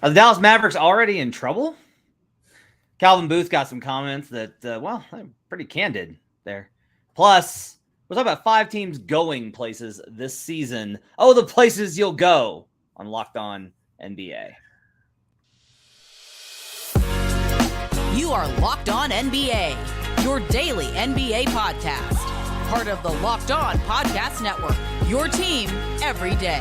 Are the Dallas Mavericks already in trouble? Calvin Booth got some comments that, I'm pretty candid there. Plus, we're talking about 5 teams going places this season. Oh, the places you'll go on Locked On NBA. You are Locked On NBA, your daily NBA podcast. Part of the Locked On Podcast Network, your team every day.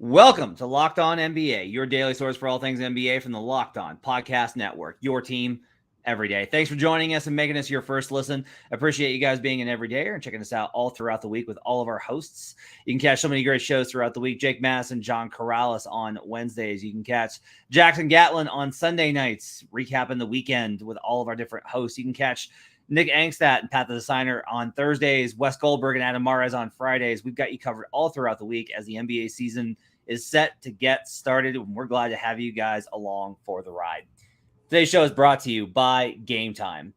Welcome to Locked On NBA, your daily source for all things NBA from the Locked On Podcast Network, your team every day. Thanks for joining us and making us your first listen. Appreciate you guys being an everydayer and checking us out all throughout the week with all of our hosts. You can catch so many great shows throughout the week. Jake Madison, John Corrales on Wednesdays. You can catch Jackson Gatlin on Sunday nights, recapping the weekend with all of our different hosts. You can catch Nick Angstadt and Pat the Designer on Thursdays, Wes Goldberg and Adam Mares on Fridays. We've got you covered all throughout the week as the NBA season is set to get started, and we're glad to have you guys along for the ride. Today's show is brought to you by Gametime.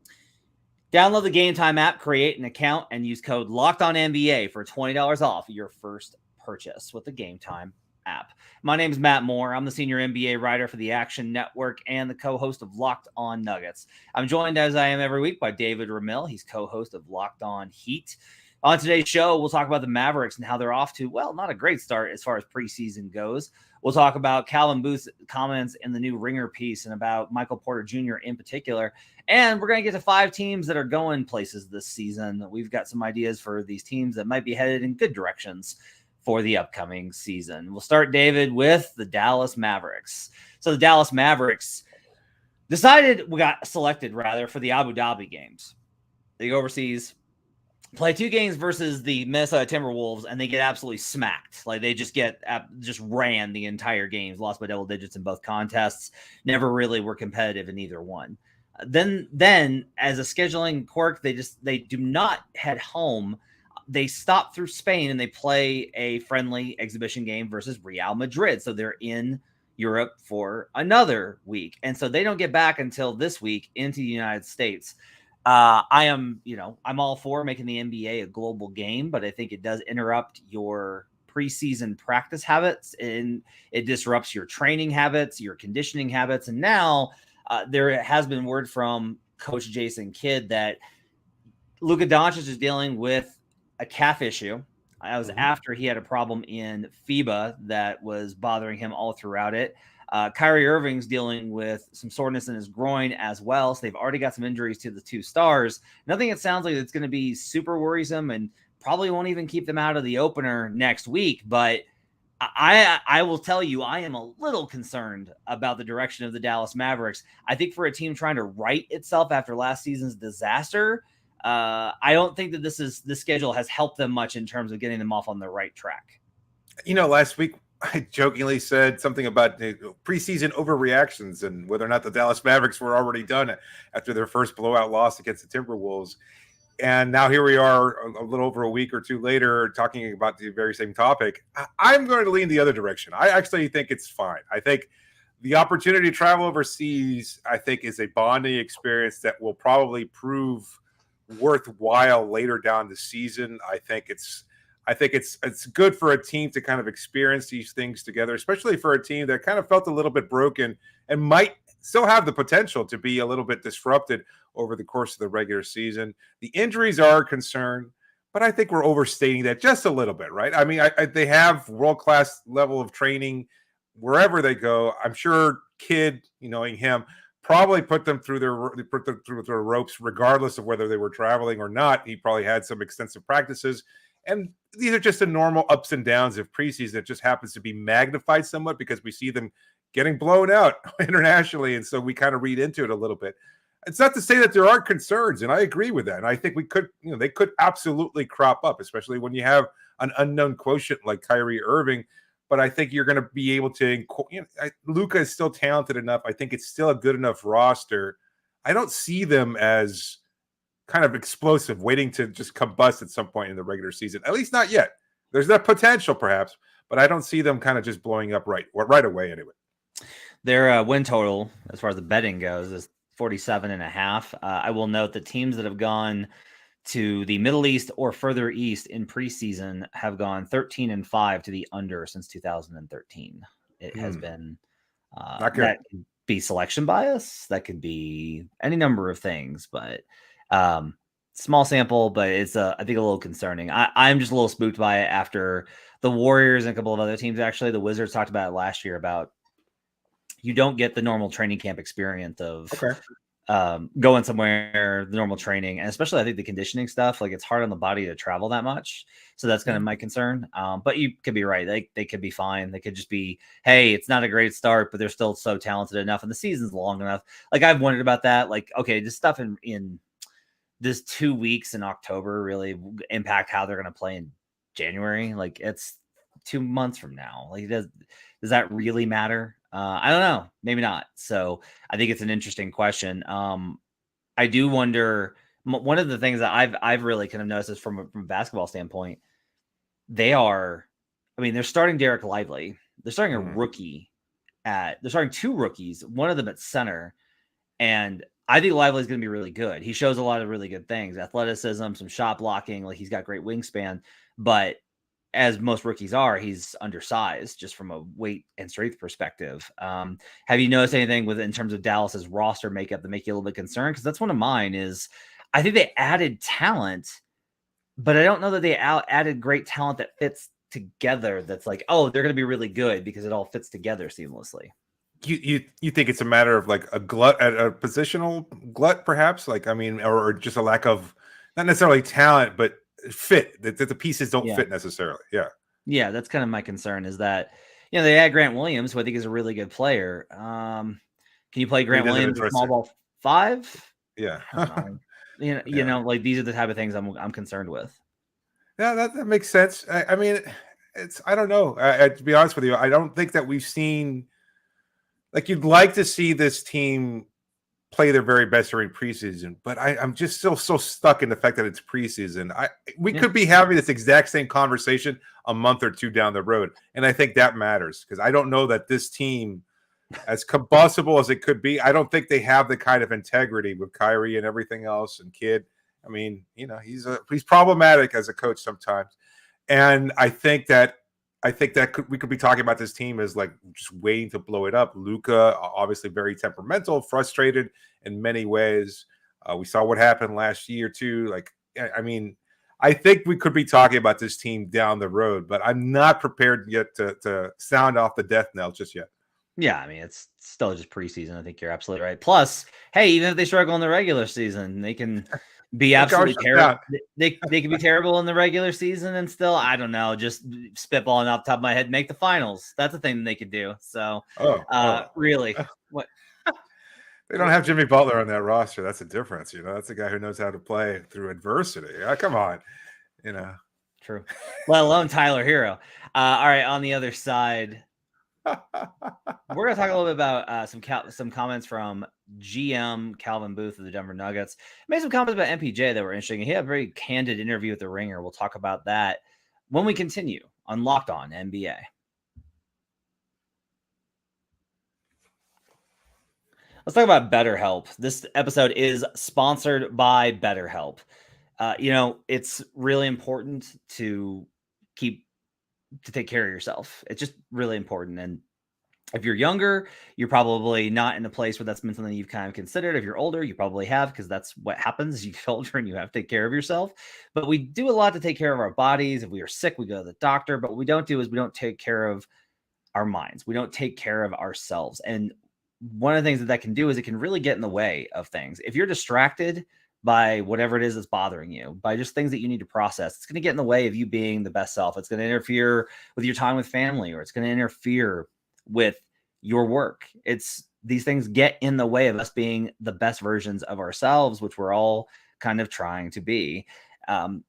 Download the Gametime app, create an account, and use code LOCKEDONNBA for $20 off your first purchase with the Gametime app. My name is Matt Moore. I'm the senior NBA writer for the Action Network and the co-host of Locked On Nuggets. I'm joined, as I am every week, by David Ramil. He's co-host of Locked On Heat. On today's show, we'll talk about the Mavericks and how they're off to, well, not a great start as far as preseason goes. We'll talk about Calvin Booth's comments in the new Ringer piece and about Michael Porter Jr. in particular. And we're going to get to 5 teams that are going places this season. We've got some ideas for these teams that might be headed in good directions for the upcoming season. We'll start, David, with the Dallas Mavericks. So the Dallas Mavericks got selected for the Abu Dhabi games. They go overseas, play 2 games versus the Minnesota Timberwolves, and they get absolutely smacked. Like, they just ran the entire games, lost by double digits in both contests, never really were competitive in either one. Then as a scheduling quirk, they do not head home. They stop through Spain and they play a friendly exhibition game versus Real Madrid. So they're in Europe for another week. And so they don't get back until this week into the United States. I'm all for making the NBA a global game, but I think it does interrupt your preseason practice habits, and it disrupts your training habits, your conditioning habits. And now there has been word from Coach Jason Kidd that Luka Doncic is dealing with a calf issue. That was after he had a problem in FIBA that was bothering him all throughout it. Kyrie Irving's dealing with some soreness in his groin as well. So they've already got some injuries to the 2 stars. Nothing that sounds like it's going to be super worrisome and probably won't even keep them out of the opener next week. But I will tell you, I am a little concerned about the direction of the Dallas Mavericks. I think for a team trying to right itself after last season's disaster, I don't think that this schedule has helped them much in terms of getting them off on the right track. Last week, I jokingly said something about preseason overreactions and whether or not the Dallas Mavericks were already done after their first blowout loss against the Timberwolves. And now here we are a little over a week or 2 later talking about the very same topic. I'm going to lean the other direction. I actually think it's fine. I think the opportunity to travel overseas, I think, is a bonding experience that will probably prove worthwhile later down the season. I think it's good for a team to kind of experience these things together, especially for a team that kind of felt a little bit broken and might still have the potential to be a little bit disrupted over the course of the regular season. The injuries are a concern, but I think we're overstating that just a little bit, right? I mean, they have world-class level of training wherever they go. I'm sure Kidd, knowing him, probably put them through their ropes, regardless of whether they were traveling or not. He probably had some extensive practices. And these are just the normal ups and downs of preseason that just happens to be magnified somewhat because we see them getting blown out internationally. And so we kind of read into it a little bit. It's not to say that there aren't concerns, and I agree with that. And I think they could absolutely crop up, especially when you have an unknown quotient like Kyrie Irving. But I think you're going to be able to Luka is still talented enough. I think it's still a good enough roster. I don't see them as kind of explosive, waiting to just combust at some point in the regular season. At least not yet. There's that potential, perhaps, but I don't see them kind of just blowing up right away anyway. Their win total, as far as the betting goes, is 47.5. I will note the teams that have gone to the Middle East or further east in preseason have gone 13-5 to the under since 2013. It has been not good. That could be selection bias. That could be any number of things, but small sample, but it's I think a little concerning. I'm just a little spooked by it after the Warriors and a couple of other teams. Actually, the Wizards talked about it last year about you don't get the normal training camp experience of going somewhere, the normal training, and especially I think the conditioning stuff, like it's hard on the body to travel that much. So that's kind of my concern. But you could be right. They could be fine. They could just be, hey, it's not a great start, but they're still so talented enough and the season's long enough. Like I've wondered about that. Like, okay, this stuff in this 2 weeks in October really impact how they're going to play in January. Like it's 2 months from now. Like does that really matter? I don't know. Maybe not. So I think it's an interesting question. I do wonder. One of the things that I've really kind of noticed is from a basketball standpoint, they're starting Derek Lively. They're starting a rookie they're starting 2 rookies, one of them at center. And I think Lively is going to be really good. He shows a lot of really good things, athleticism, some shot blocking. Like he's got great wingspan, but as most rookies are, he's undersized just from a weight and strength perspective. Have you noticed anything in terms of Dallas's roster makeup that make you a little bit concerned? Because that's one of mine is I think they added talent, but I don't know that they added great talent that fits together. That's like, oh, they're going to be really good because it all fits together seamlessly. You think it's a matter of like a positional glut, perhaps? Like, I mean, or just a lack of not necessarily talent, but fit, that the pieces don't fit necessarily. Yeah, that's kind of my concern is that they add Grant Williams, who I think is a really good player. Can you play Grant Williams in small ball 5? Yeah. Like these are the type of things I'm concerned with. Yeah, that makes sense. I mean, I don't know. To be honest with you, I don't think that we've seen, like, you'd like to see this team play their very best during preseason, but I'm just still so stuck in the fact that it's preseason. We could be having this exact same conversation a month or 2 down the road, and I think that matters because I don't know that this team, as combustible as it could be, I don't think they have the kind of integrity with Kyrie and everything else and Kidd. I mean, he's problematic as a coach sometimes, and I think that we could be talking about this team as like just waiting to blow it up. Luka, obviously very temperamental, frustrated in many ways. We saw what happened last year too. Like, I mean, I think we could be talking about this team down the road, but I'm not prepared yet to sound off the death knell just yet. Yeah, I mean, it's still just preseason. I think you're absolutely right. Plus, hey, even if they struggle in the regular season, they can be absolutely terrible. They can be terrible in the regular season and still, I don't know, just spitballing off the top of my head, make the finals. That's a thing that they could do. So, really, what? They don't have Jimmy Butler on that roster. That's a difference. That's a guy who knows how to play through adversity. Come on, True. Let alone Tyler Hero. All right, on the other side, we're going to talk a little bit about some comments from GM Calvin Booth of the Denver Nuggets. Made some comments about MPJ that were interesting. He had a very candid interview with the Ringer. We'll talk about that when we continue on Locked On NBA. Let's talk about Betterhelp. This episode is sponsored by Betterhelp. It's really important to take care of yourself. It's just really important. And if you're younger, you're probably not in a place where that's been something you've kind of considered. If you're older, you probably have, because that's what happens as you get older and you have to take care of yourself. But we do a lot to take care of our bodies. If we are sick, we go to the doctor. But what we don't do is we don't take care of our minds. We don't take care of ourselves. And one of the things that can do is it can really get in the way of things. If you're distracted by whatever it is that's bothering you, by just things that you need to process, it's going to get in the way of you being the best self. It's going to interfere with your time with family, or it's going to interfere with your work. These things get in the way of us being the best versions of ourselves, which we're all kind of trying to be. Do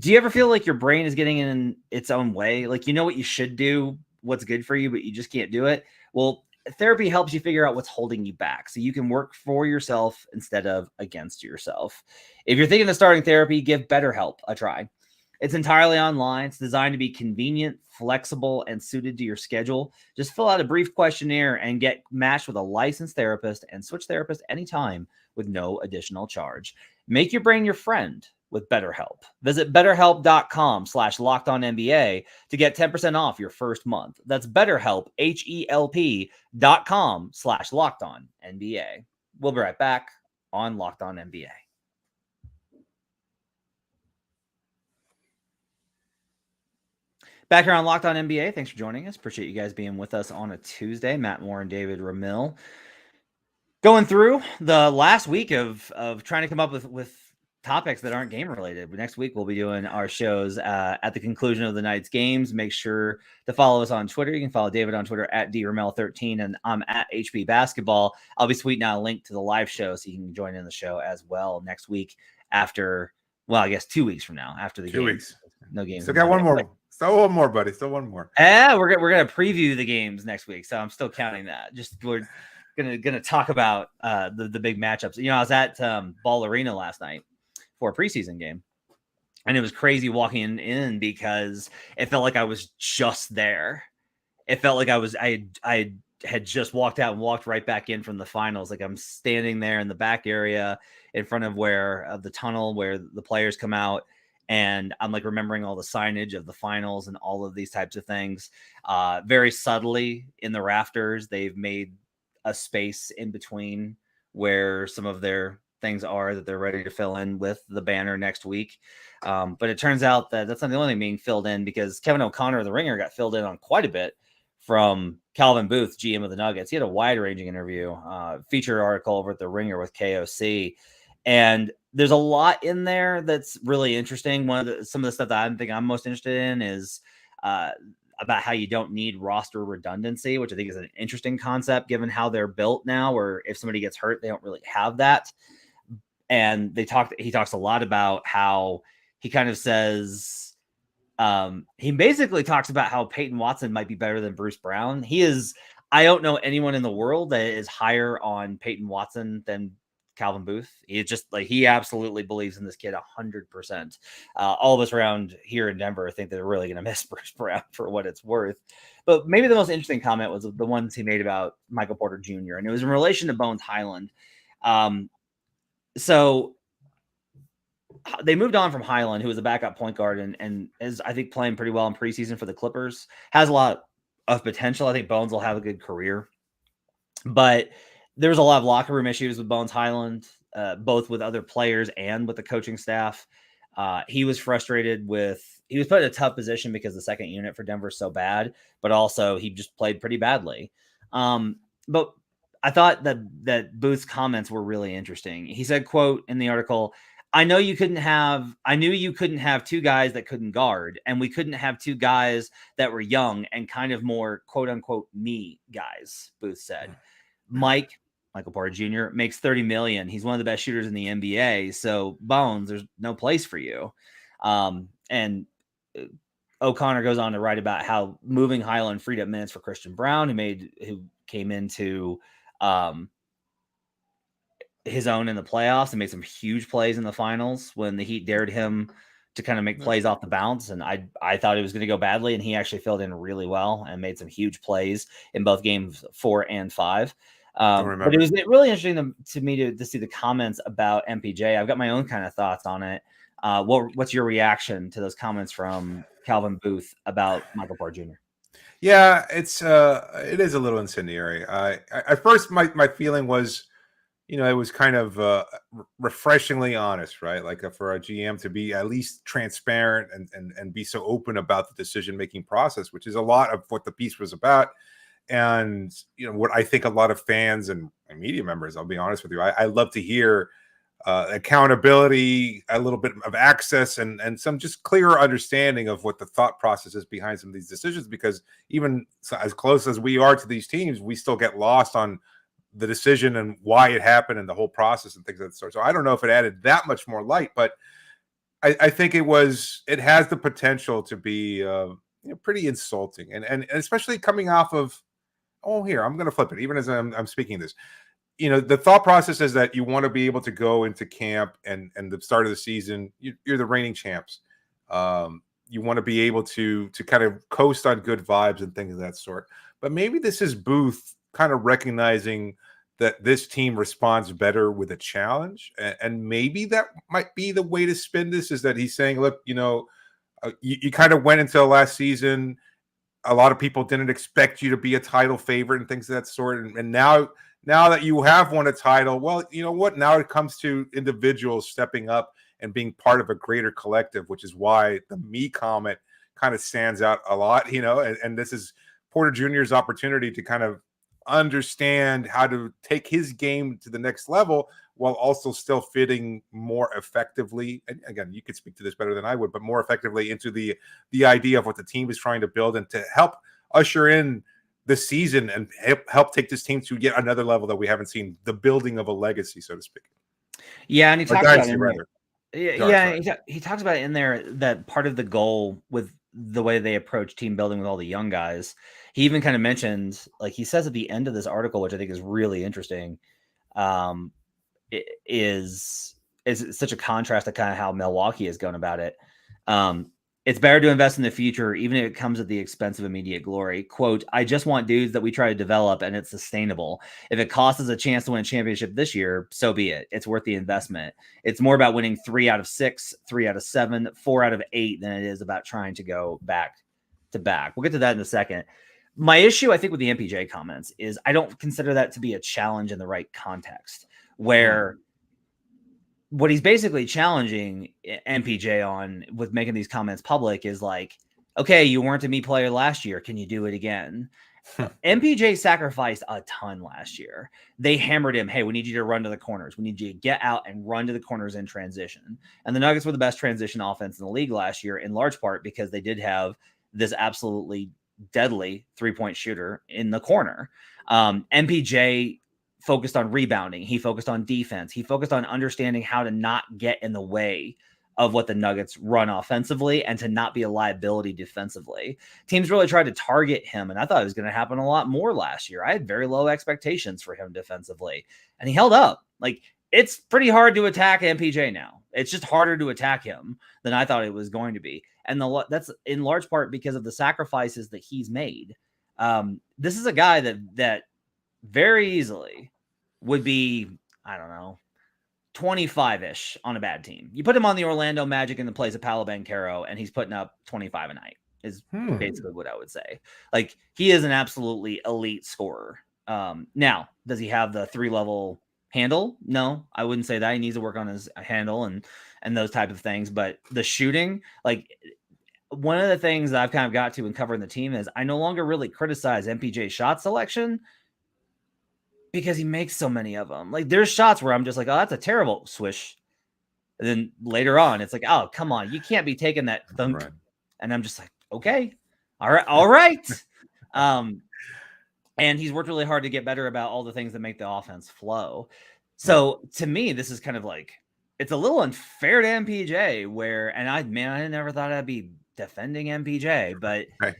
you ever feel like your brain is getting in its own way? Like, what you should do, what's good for you, but you just can't do it? Well, therapy helps you figure out what's holding you back so you can work for yourself instead of against yourself. If you're thinking of starting therapy, give BetterHelp a try. It's entirely online. It's designed to be convenient, flexible, and suited to your schedule. Just fill out a brief questionnaire and get matched with a licensed therapist and switch therapists anytime with no additional charge. Make your brain your friend. with BetterHelp. Visit betterhelp.com/lockedonnba to get 10% off your first month. That's BetterHelp, HELP.com/lockedonnba. We'll be right back on Locked On NBA. Back here on Locked On NBA. Thanks for joining us. Appreciate you guys being with us on a Tuesday. Matt Moore and David Ramil going through the last week of trying to come up with topics that aren't game related. But next week we'll be doing our shows at the conclusion of the night's games. Make sure to follow us on Twitter. You can follow David on Twitter at DRamel13, and I'm at HB Basketball. I'll be tweeting out a link to the live show so you can join in the show as well next week after, well, I guess 2 weeks from now after the 2 weeks. No games. Still got one more. Still one more, buddy. Still one more. Yeah, we're gonna preview the games next week, so I'm still counting that. Just we're gonna talk about the big matchups. You know, I was at Ball Arena last night for a preseason game, and it was crazy walking in because it felt like I was just there. It felt like I had just walked out and walked right back in from the finals. Like I'm standing there in the back area in front of the tunnel where the players come out. And I'm like remembering all the signage of the finals and all of these types of things. Very subtly in the rafters, they've made a space in between where some of their things are that they're ready to fill in with the banner next week. But it turns out that that's not the only thing being filled in, because Kevin O'Connor of the Ringer got filled in on quite a bit from Calvin Booth, GM of the Nuggets. He had a wide-ranging interview, featured article over at the Ringer with KOC. And there's a lot in there that's really interesting. Some of the stuff that I think I'm most interested in is about how you don't need roster redundancy, which I think is an interesting concept given how they're built now, where if somebody gets hurt, they don't really have that. And he talks a lot about how he kind of says, he basically talks about how Peyton Watson might be better than Bruce Brown. I don't know anyone in the world that is higher on Peyton Watson than Calvin Booth. He absolutely believes in this kid 100%. All of us around here in Denver think they're really going to miss Bruce Brown for what it's worth. But maybe the most interesting comment was the ones he made about Michael Porter Jr., and it was in relation to Bones Highland. So they moved on from Highland, who was a backup point guard and is, I think, playing pretty well in preseason for the Clippers. Has a lot of potential. I think Bones will have a good career. But there was a lot of locker room issues with Bones Highland, both with other players and with the coaching staff. He was frustrated he was put in a tough position because the second unit for Denver is so bad, but also he just played pretty badly. But I thought that Booth's comments were really interesting. He said, quote, in the article, I knew you couldn't have two guys that couldn't guard, and we couldn't have two guys that were young and kind of more quote unquote me guys, Booth said. Michael Porter Jr. makes $30 million. He's one of the best shooters in the NBA. So Bones, there's no place for you. And O'Connor goes on to write about how moving Highland freed up minutes for Christian Brown, who came into his own in the playoffs and made some huge plays in the finals when the Heat dared him to kind of make plays off the bounce. And I thought it was going to go badly, and he actually filled in really well and made some huge plays in both games 4 and 5. But it was really interesting to me to see the comments about MPJ. I've got my own kind of thoughts on it. What's your reaction to those comments from Calvin Booth about Michael Porter Jr.? Yeah, it is a little incendiary. At first my feeling was, it was kind of refreshingly honest, right? Like for a GM to be at least transparent and be so open about the decision-making process, which is a lot of what the piece was about. And, what I think a lot of fans and media members, I'll be honest with you, I love to hear accountability, a little bit of access, and some just clearer understanding of what the thought process is behind some of these decisions, because even as close as we are to these teams, we still get lost on the decision and why it happened and the whole process and things of that sort. So I don't know if it added that much more light, but I think it has the potential to be pretty insulting, and especially coming off of, I'm going to flip it. Even as I'm speaking this, the thought process is that you want to be able to go into camp and the start of the season. You're the reigning champs. You want to be able to kind of coast on good vibes and things of that sort. But maybe this is Booth kind of recognizing that this team responds better with a challenge. And maybe that might be the way to spin this, is that he's saying, look, you kind of went into last season. A lot of people didn't expect you to be a title favorite and things of that sort. And now that you have won a title, well, you know what? Now it comes to individuals stepping up and being part of a greater collective, which is why the me comment kind of stands out a lot, and this is Porter Jr.'s opportunity to kind of understand how to take his game to the next level while also still fitting more effectively. And again, you could speak to this better than I would, but more effectively into the idea of what the team is trying to build, and to help usher in the season and help take this team to yet another level that we haven't seen, the building of a legacy, so to speak. Yeah. And he talks about it. Yeah, he talks about it in there, that part of the goal with the way they approach team building with all the young guys. He even kind of mentions, like he says at the end of this article, which I think is really interesting, it is such a contrast to kind of how Milwaukee is going about it. It's better to invest in the future, even if it comes at the expense of immediate glory. Quote, I just want dudes that we try to develop and it's sustainable. If it costs us a chance to win a championship this year, so be it. It's worth the investment. It's more about winning 3 out of 6, 3 out of 7, 4 out of 8 than it is about trying to go back to back. We'll get to that in a second. My issue, I think, with the MPJ comments is I don't consider that to be a challenge in the right context, where what he's basically challenging MPJ on with making these comments public is like, okay, you weren't a me player last year. Can you do it again? MPJ sacrificed a ton last year. They hammered him. Hey, we need you to run to the corners. We need you to get out and run to the corners in transition. And the Nuggets were the best transition offense in the league last year, in large part because they did have this absolutely deadly 3-point shooter in the corner. MPJ focused on rebounding. He focused on defense. He focused on understanding how to not get in the way of what the Nuggets run offensively and to not be a liability defensively. Teams really tried to target him, and I thought it was going to happen a lot more last year. I had very low expectations for him defensively, and he held up. Like, it's pretty hard to attack MPJ now. It's just harder to attack him than I thought it was going to be. And that's in large part because of the sacrifices that he's made. This is a guy that very easily would be, I don't know, 25-ish on a bad team. You put him on the Orlando Magic in the place of Paolo Banchero, and he's putting up 25 a night is basically what I would say. Like, he is an absolutely elite scorer. Now, does he have the 3-level handle? No, I wouldn't say that. He needs to work on his handle and those type of things. But the shooting, like, one of the things that I've kind of got to in covering the team is I no longer really criticize MPJ's shot selection, because he makes so many of them. Like, there's shots where I'm just like, oh, that's a terrible swish. And then later on, it's like, oh, come on, you can't be taking that thunk. Right. And I'm just like, okay, all right. And he's worked really hard to get better about all the things that make the offense flow. So to me, this is kind of like, it's a little unfair to MPJ I never thought I'd be defending MPJ, but right.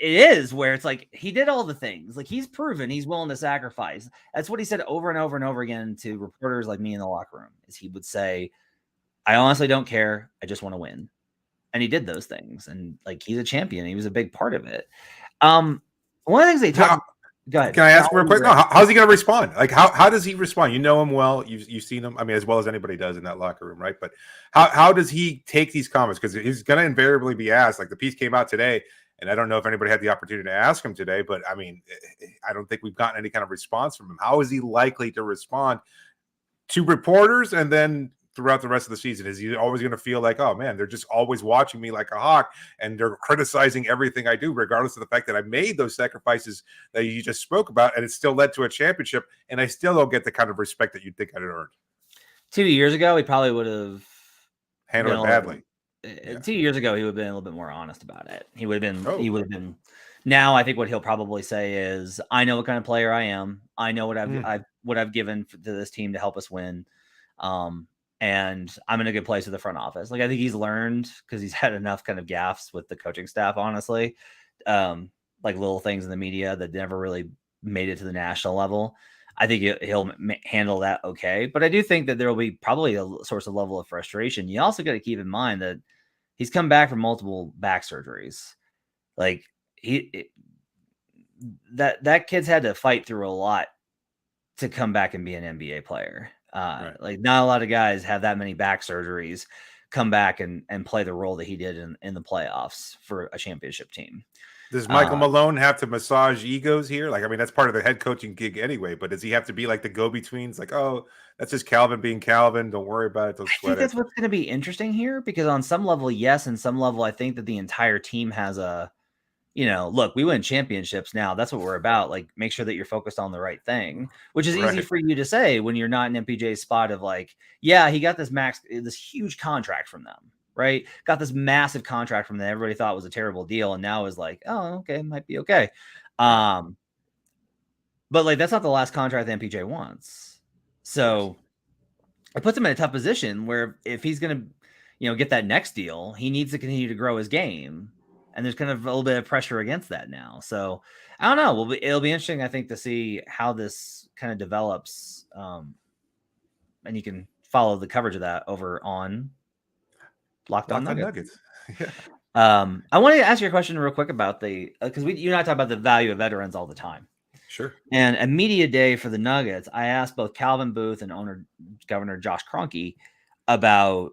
It is where it's like, he did all the things. Like, he's proven he's willing to sacrifice. That's what he said over and over and over again to reporters like me in the locker room, is he would say, I honestly don't care. I just want to win. And he did those things. And like, he's a champion. He was a big part of it. One of the things they talk. Go ahead. Can I ask real quick? No, how's he going to respond? Like, how does he respond? You know him well. You've seen him. I mean, as well as anybody does in that locker room, right? But how does he take these comments? Because he's going to invariably be asked. Like, the piece came out today, and I don't know if anybody had the opportunity to ask him today, but I mean, I don't think we've gotten any kind of response from him. How is he likely to respond to reporters and then throughout the rest of the season? Is he always going to feel like, oh man, they're just always watching me like a hawk and they're criticizing everything I do, regardless of the fact that I made those sacrifices that you just spoke about, and it still led to a championship, and I still don't get the kind of respect that you'd think I'd earned? 2 years ago, he probably would have handled it badly. 2 years ago, he would have been a little bit more honest about it. He would have been. Now, I think what he'll probably say is, I know what kind of player I am. I know what I've given to this team to help us win. And I'm in a good place with the front office. Like, I think he's learned, because he's had enough kind of gaffes with the coaching staff, honestly, like little things in the media that never really made it to the national level. I think he'll handle that okay. But I do think that there will be probably a source of level of frustration. You also got to keep in mind that he's come back from multiple back surgeries. Like, that kid's had to fight through a lot to come back and be an NBA player. Right. Like not a lot of guys have that many back surgeries come back and play the role that he did in the playoffs for a championship team. Does Michael Malone have to massage egos here? Like, I mean, that's part of the head coaching gig anyway, but does he have to be like the go-betweens? Like, oh, that's just Calvin being Calvin. Don't worry about it. Don't I sweat think that's it. what's going to be interesting here, because on some level, yes, and some level, I think that the entire team has a, look, we win championships now. That's what we're about. Like, make sure that you're focused on the right thing, which is easy Right. for you to say when you're not in MPJ's spot of like, yeah, he got this huge contract from them, right? Got this massive contract from them. Everybody thought was a terrible deal, and now is like, oh, okay, might be okay. But like, that's not the last contract that MPJ wants. So it puts him in a tough position where if he's going to, get that next deal, he needs to continue to grow his game. And there's kind of a little bit of pressure against that now. So I don't know. It'll be interesting, I think, to see how this kind of develops. And you can follow the coverage of that over on Locked On Nuggets. Yeah. I wanted to ask you a question real quick about because you and I talk about the value of veterans all the time. Sure. And a media day for the Nuggets, I asked both Calvin Booth and Governor Josh Kroenke about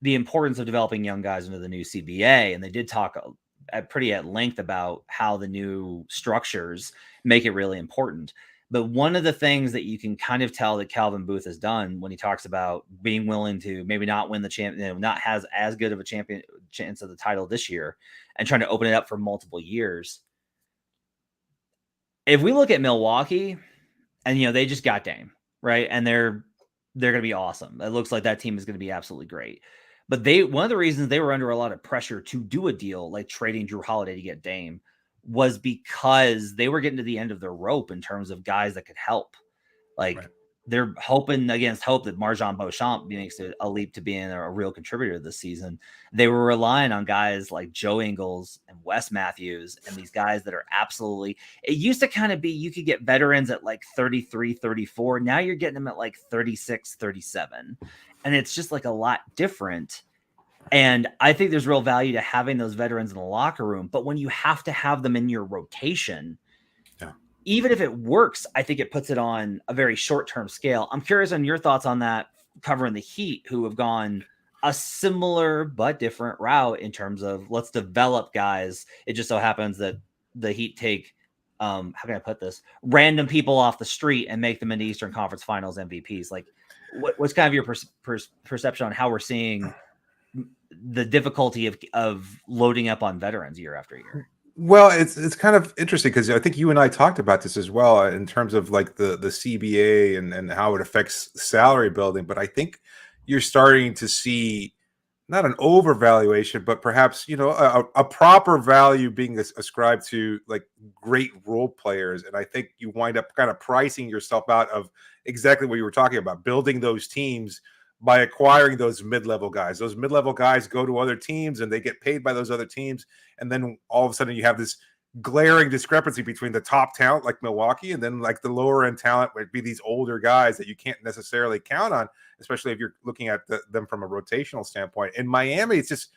the importance of developing young guys into the new CBA. And they did talk at length about how the new structures make it really important. But one of the things that you can kind of tell that Calvin Booth has done when he talks about being willing to maybe not win the champion, not has as good of a chance of the title this year, and trying to open it up for multiple years. If we look at Milwaukee, and they just got Dame, right? And they're going to be awesome. It looks like that team is going to be absolutely great. But one of the reasons they were under a lot of pressure to do a deal like trading Drew Holiday to get Dame was because they were getting to the end of their rope in terms of guys that could help. Like, right. They're hoping against hope that Marjon Beauchamp makes a leap to being a real contributor this season. They were relying on guys like Joe Ingles and Wes Matthews and these guys that are absolutely – it used to kind of be you could get veterans at like 33, 34. Now you're getting them at like 36, 37. And it's just like a lot different. And I think there's real value to having those veterans in the locker room. But when you have to have them in your rotation – even if it works, I think it puts it on a very short-term scale. I'm curious on your thoughts on that, covering the Heat, who have gone a similar but different route in terms of let's develop guys. It just so happens that the Heat take, how can I put this, random people off the street and make them into Eastern Conference Finals MVPs. Like, what's kind of your perception on how we're seeing the difficulty of loading up on veterans year after year? Well, it's kind of interesting because I think you and I talked about this as well in terms of like the CBA and how it affects salary building. But I think you're starting to see not an overvaluation, but perhaps, a proper value being ascribed to like great role players. And I think you wind up kind of pricing yourself out of exactly what you were talking about, building those teams by acquiring those mid-level guys. Those mid-level guys go to other teams and they get paid by those other teams. And then all of a sudden you have this glaring discrepancy between the top talent like Milwaukee and then like the lower end talent would be these older guys that you can't necessarily count on, especially if you're looking at them from a rotational standpoint. In Miami, it's just,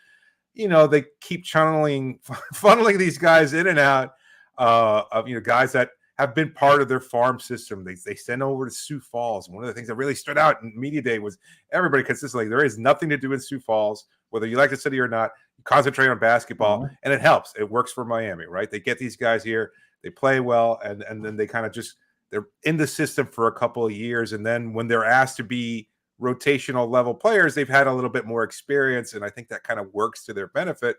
they keep funneling these guys in and out of, guys that have been part of their farm system. They send over to Sioux Falls. One of the things that really stood out in media day was everybody consistently, there is nothing to do in Sioux Falls, whether you like the city or not. You concentrate on basketball, and it helps. It works for Miami, right? They get these guys here, they play well, and then they kind of they're in the system for a couple of years. And then when they're asked to be rotational level players, they've had a little bit more experience, and I think that kind of works to their benefit.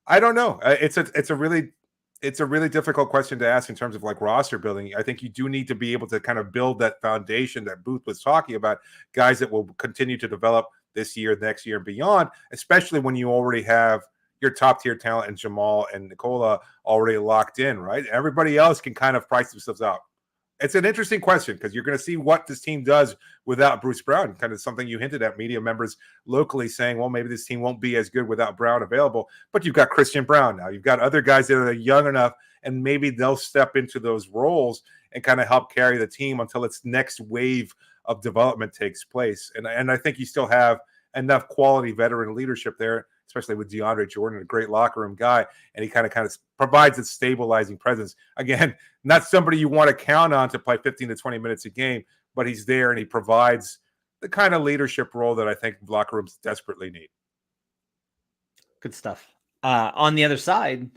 I don't know. It's a really difficult question to ask in terms of like roster building. I think you do need to be able to kind of build that foundation that Booth was talking about, guys that will continue to develop this year, next year, and beyond, especially when you already have your top tier talent and Jamal and Nikola already locked in, right? Everybody else can kind of price themselves out. It's an interesting question because you're going to see what this team does without Bruce Brown, kind of something you hinted at, media members locally saying, well, maybe this team won't be as good without Brown available, but you've got Christian Brown now. You've got other guys that are young enough, and maybe they'll step into those roles and kind of help carry the team until its next wave of development takes place. And I think you still have enough quality veteran leadership there, especially with DeAndre Jordan, a great locker room guy, and he kind of provides a stabilizing presence. Again, not somebody you want to count on to play 15 to 20 minutes a game, but he's there and he provides the kind of leadership role that I think locker rooms desperately need. Good stuff. On the other side,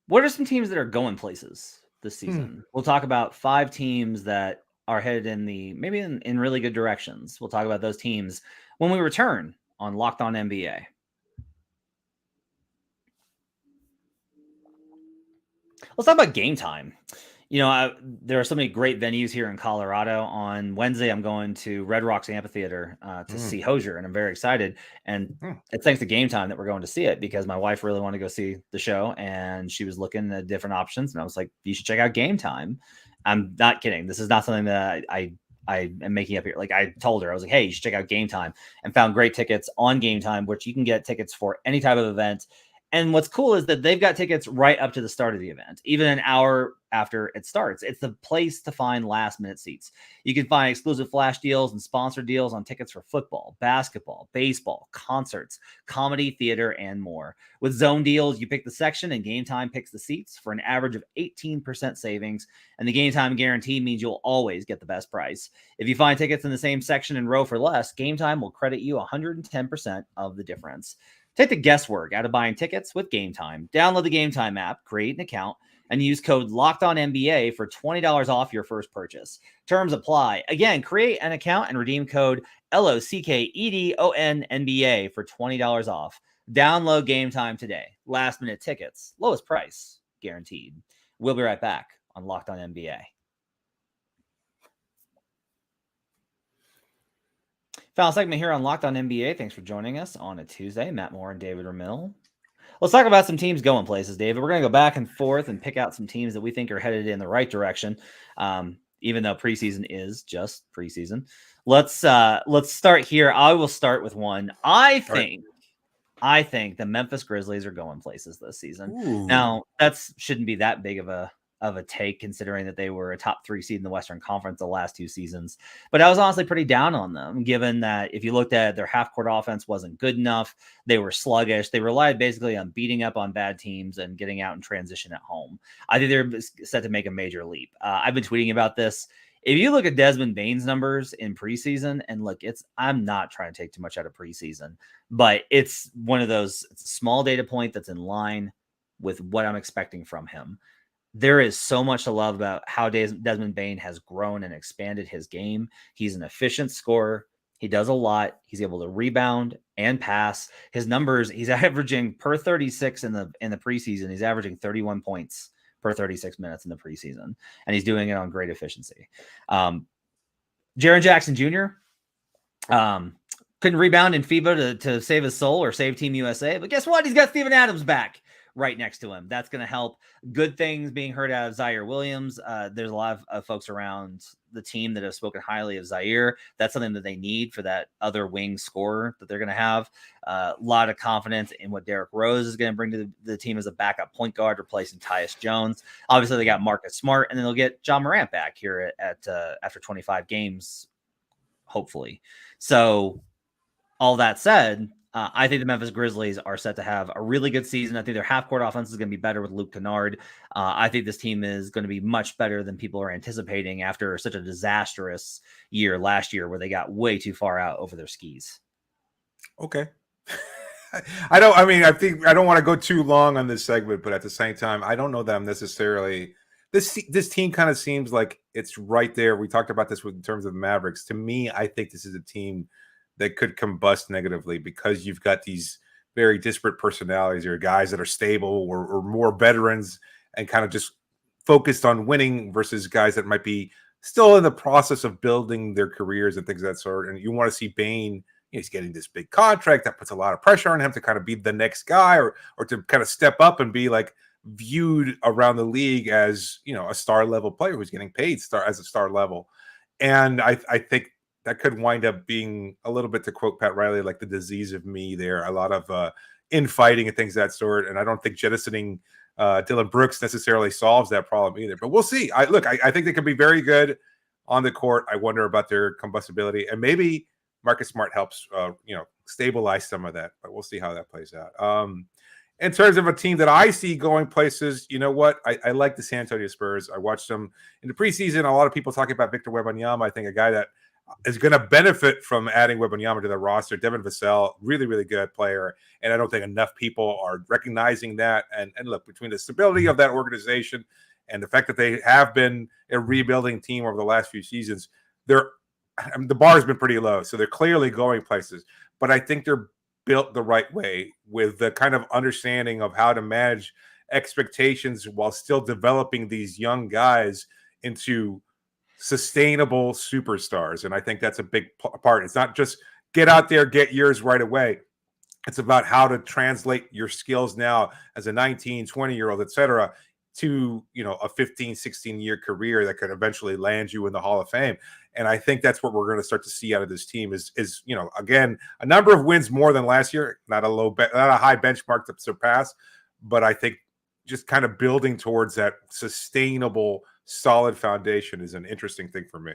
what are some teams that are going places this season? We'll talk about 5 teams that are headed in really good directions. We'll talk about those teams when we return on Locked On NBA. Let's talk about game time. There are so many great venues here in Colorado. On Wednesday, I'm going to Red Rocks Amphitheater to see Hozier, and I'm very excited. And it's thanks to Game Time that we're going to see it, because my wife really wanted to go see the show, and she was looking at different options. And I was like, you should check out Game Time. I'm not kidding. This is not something that I am making up here. Like, I told her, I was like, hey, you should check out Game Time, and found great tickets on Game Time, which you can get tickets for any type of event. And what's cool is that they've got tickets right up to the start of the event, even an hour after it starts. It's the place to find last-minute seats. You can find exclusive flash deals and sponsored deals on tickets for football, basketball, baseball, concerts, comedy, theater, and more. With zone deals, you pick the section and Game Time picks the seats for an average of 18% savings. And the Game Time guarantee means you'll always get the best price. If you find tickets in the same section and row for less, Game Time will credit you 110% of the difference. Take the guesswork out of buying tickets with Game Time. Download the Game Time app, create an account, and use code LOCKEDONNBA for $20 off your first purchase. Terms apply. Again, create an account and redeem code LOCKEDONNBA for $20 off. Download Game Time today. Last minute tickets, lowest price guaranteed. We'll be right back on Locked On NBA. Final segment here on Locked On NBA. Thanks for joining us on a Tuesday. Matt Moore and David Ramil. Let's talk about some teams going places, David. We're going to go back and forth and pick out some teams that we think are headed in the right direction, even though preseason is just preseason. Let's start here. I will start with one. I think the Memphis Grizzlies are going places this season. Ooh. Now, that shouldn't be that big of a take, considering that they were a top 3 seed in the Western Conference the last 2 seasons. But I was honestly pretty down on them, given that if you looked at it, their half-court offense wasn't good enough. They were sluggish. They relied basically on beating up on bad teams and getting out in transition at home. I think they're set to make a major leap. I've been tweeting about this. If you look at Desmond Bane's numbers in preseason, and look, I'm not trying to take too much out of preseason, but it's one of those, it's a small data point that's in line with what I'm expecting from him. There is so much to love about how Desmond Bane has grown and expanded his game. He's an efficient scorer. He does a lot. He's able to rebound and pass. His numbers, he's averaging per 36 in the preseason. He's averaging 31 points per 36 minutes in the preseason, and he's doing it on great efficiency. Jaren Jackson Jr. Couldn't rebound in FIBA to save his soul or save Team USA, but guess what? He's got Steven Adams back right next to him. That's going to help. Good things being heard out of Zaire Williams. There's a lot of folks around the team that have spoken highly of Zaire. That's something that they need for that other wing scorer that they're going to have. A lot of confidence in what Derrick Rose is going to bring to the team as a backup point guard, replacing Tyus Jones. Obviously, they got Marcus Smart, and then they'll get John Morant back here at after 25 games, hopefully. So all that said, I think the Memphis Grizzlies are set to have a really good season. I think their half-court offense is going to be better with Luke Kennard. I think this team is going to be much better than people are anticipating after such a disastrous year last year where they got way too far out over their skis. Okay. I don't want to go too long on this segment, but at the same time, I don't know that I'm necessarily this team kind of seems like it's right there. We talked about this in terms of the Mavericks. To me, I think this is a team that could combust negatively because you've got these very disparate personalities or guys that are stable or more veterans and kind of just focused on winning versus guys that might be still in the process of building their careers and things of that sort. And you want to see Bane, he's getting this big contract that puts a lot of pressure on him to kind of be the next guy or to kind of step up and be like viewed around the league as, a star level player who's getting paid as a star level. And I think that could wind up being a little bit, to quote Pat Riley, like the disease of me there. A lot of infighting and things of that sort. And I don't think jettisoning Dillon Brooks necessarily solves that problem either. But we'll see. I think they could be very good on the court. I wonder about their combustibility. And maybe Marcus Smart helps, stabilize some of that, but we'll see how that plays out. In terms of a team that I see going places, you know what? I like the San Antonio Spurs. I watched them in the preseason. A lot of people talking about Victor Wembanyama. I think a guy that is going to benefit from adding Wembanyama to the roster. Devin Vassell, really, really good player. And I don't think enough people are recognizing that. And look, between the stability of that organization and the fact that they have been a rebuilding team over the last few seasons, the bar has been pretty low. So they're clearly going places. But I think they're built the right way with the kind of understanding of how to manage expectations while still developing these young guys into sustainable superstars. And I think that's a big part. It's not just get out there, get yours right away. It's about how to translate your skills now as a 19, 20-year-old, et cetera, to, a 15, 16-year career that could eventually land you in the Hall of Fame. And I think that's what we're going to start to see out of this team is again, a number of wins more than last year, not a high benchmark to surpass, but I think just kind of building towards that sustainable, solid foundation is an interesting thing for me.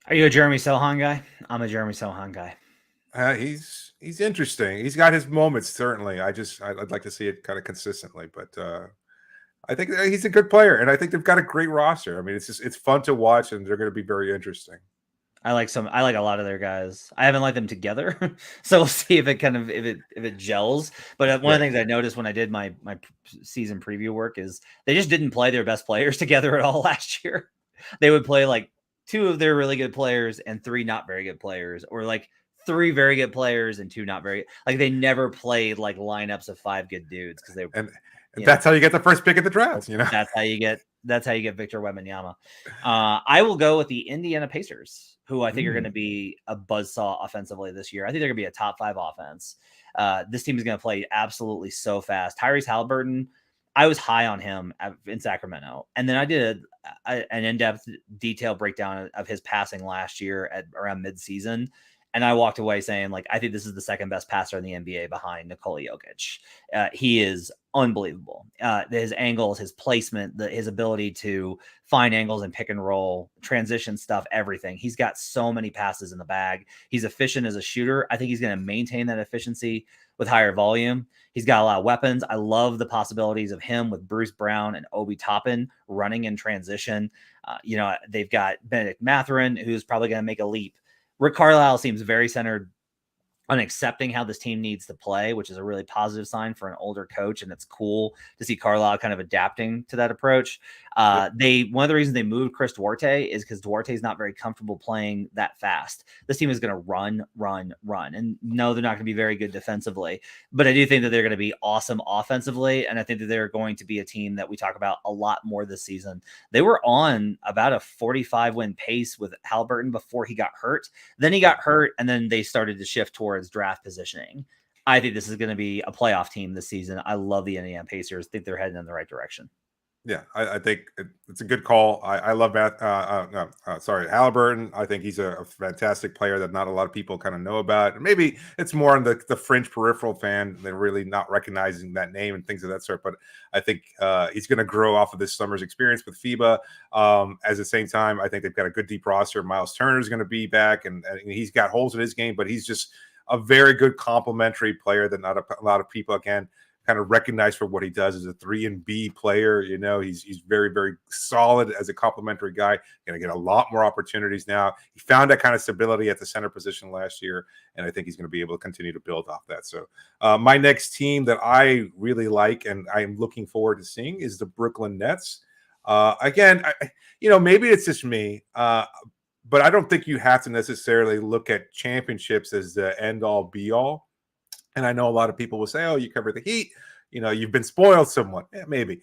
Are you a Jeremy Sohan guy? I'm a Jeremy Sohan guy. He's interesting. He's got his moments, certainly. I'd like to see it kind of consistently, but I think he's a good player, and I think they've got a great roster. I mean, it's fun to watch, and they're going to be very interesting. I like a lot of their guys. I haven't liked them together, so we'll see if it gels. But one of the things I noticed when I did my season preview work is they just didn't play their best players together at all last year. They would play like 2 of their really good players and 3 not very good players, or like 3 very good players and 2 not very, like they never played like lineups of 5 good dudes because they and that's how you get the first pick of the draft. That's how you get Victor Wembanyama. I will go with the Indiana Pacers, who I think are going to be a buzzsaw offensively this year. I think they're going to be a top 5 offense. This team is going to play absolutely so fast. Tyrese Halliburton, I was high on him in Sacramento, and then I did an in-depth, detailed breakdown of his passing last year at around midseason. And I walked away saying, like, I think this is the second best passer in the NBA behind Nikola Jokic. He is unbelievable. His angles, his placement, his ability to find angles and pick and roll, transition stuff, everything. He's got so many passes in the bag. He's efficient as a shooter. I think he's going to maintain that efficiency with higher volume. He's got a lot of weapons. I love the possibilities of him with Bruce Brown and Obi Toppin running in transition. They've got Benedict Mathurin, who's probably going to make a leap. Rick Carlisle seems very centered on accepting how this team needs to play, which is a really positive sign for an older coach. And it's cool to see Carlisle kind of adapting to that approach. One of the reasons they moved Chris Duarte is because Duarte is not very comfortable playing that fast. This team is going to run. And no, they're not going to be very good defensively, but I do think that they're going to be awesome offensively. And I think that they're going to be a team that we talk about a lot more this season. They were on about a 45 win pace with Halliburton before he got hurt. Then he got hurt, and then they started to shift towards draft positioning. I think this is going to be a playoff team this season. I love the Indiana Pacers. I think they're heading in the right direction. Yeah, I think it's a good call. I love Halliburton. I think he's a fantastic player that not a lot of people kind of know about. And maybe it's more on the fringe peripheral fan. They're really not recognizing that name and things of that sort. But I think he's going to grow off of this summer's experience with FIBA. At the same time, I think they've got a good deep roster. Miles Turner is going to be back, and he's got holes in his game, but he's just a very good complementary player that not a lot of people, again, kind of recognized for what he does as a 3-and-B player. He's very, very solid as a complimentary guy. Going to get a lot more opportunities now. He found that kind of stability at the center position last year, and I think he's going to be able to continue to build off that. So my next team that I really like and I'm looking forward to seeing is the Brooklyn Nets. Again, maybe it's just me, but I don't think you have to necessarily look at championships as the end-all, be-all. And I know a lot of people will say, oh, you cover the Heat. You've been spoiled somewhat. Yeah, maybe.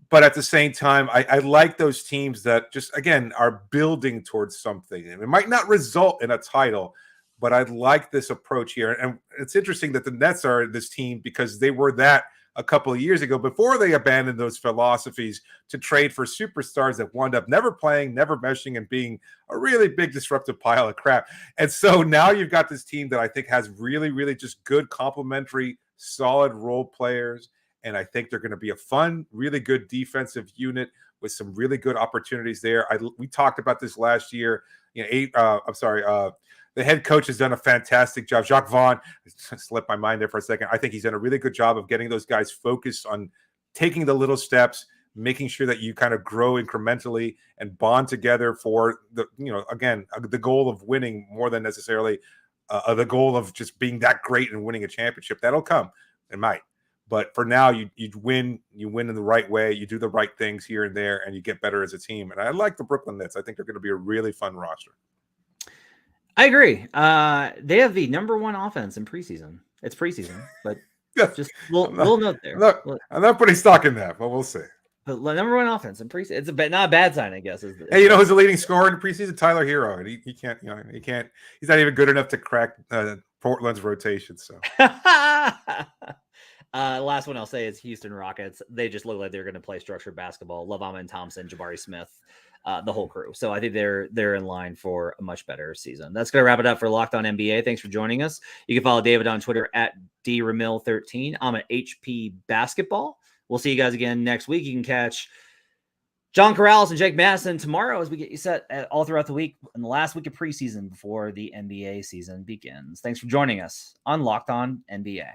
But at the same time, I like those teams that just, again, are building towards something. It might not result in a title, but I like this approach here. And it's interesting that the Nets are this team because they were that a couple of years ago before they abandoned those philosophies to trade for superstars that wound up never playing, never meshing, and being a really big disruptive pile of crap. And so now you've got this team that I think has really, really just good complementary, solid role players. And I think they're going to be a fun, really good defensive unit, with some really good opportunities there. We talked about this last year. The head coach has done a fantastic job. Jacques Vaughn, slipped my mind there for a second. I think he's done a really good job of getting those guys focused on taking the little steps, making sure that you kind of grow incrementally and bond together for the goal of winning more than necessarily the goal of just being that great and winning a championship. That'll come. It might. But for now, you win in the right way. You do the right things here and there, and you get better as a team. And I like the Brooklyn Nets. I think they're going to be a really fun roster. I agree. They have the number one offense in preseason. It's preseason, but just little note there. I'm not putting stock in that, but we'll see. But number one offense in preseason. It's not a bad sign, I guess. Hey, you know who's the leading scorer in preseason? Tyler Hero, and he can't. He's not even good enough to crack Portland's rotation. So. Last one I'll say is Houston Rockets. They just look like they're going to play structured basketball. Lavama and Thompson, Jabari Smith, the whole crew. So I think they're in line for a much better season. That's going to wrap it up for Locked On NBA. Thanks for joining us. You can follow David on Twitter at DRamil13. I'm at HP Basketball. We'll see you guys again next week. You can catch John Corrales and Jake Madison tomorrow as we get you set all throughout the week in the last week of preseason before the NBA season begins. Thanks for joining us on Locked On NBA.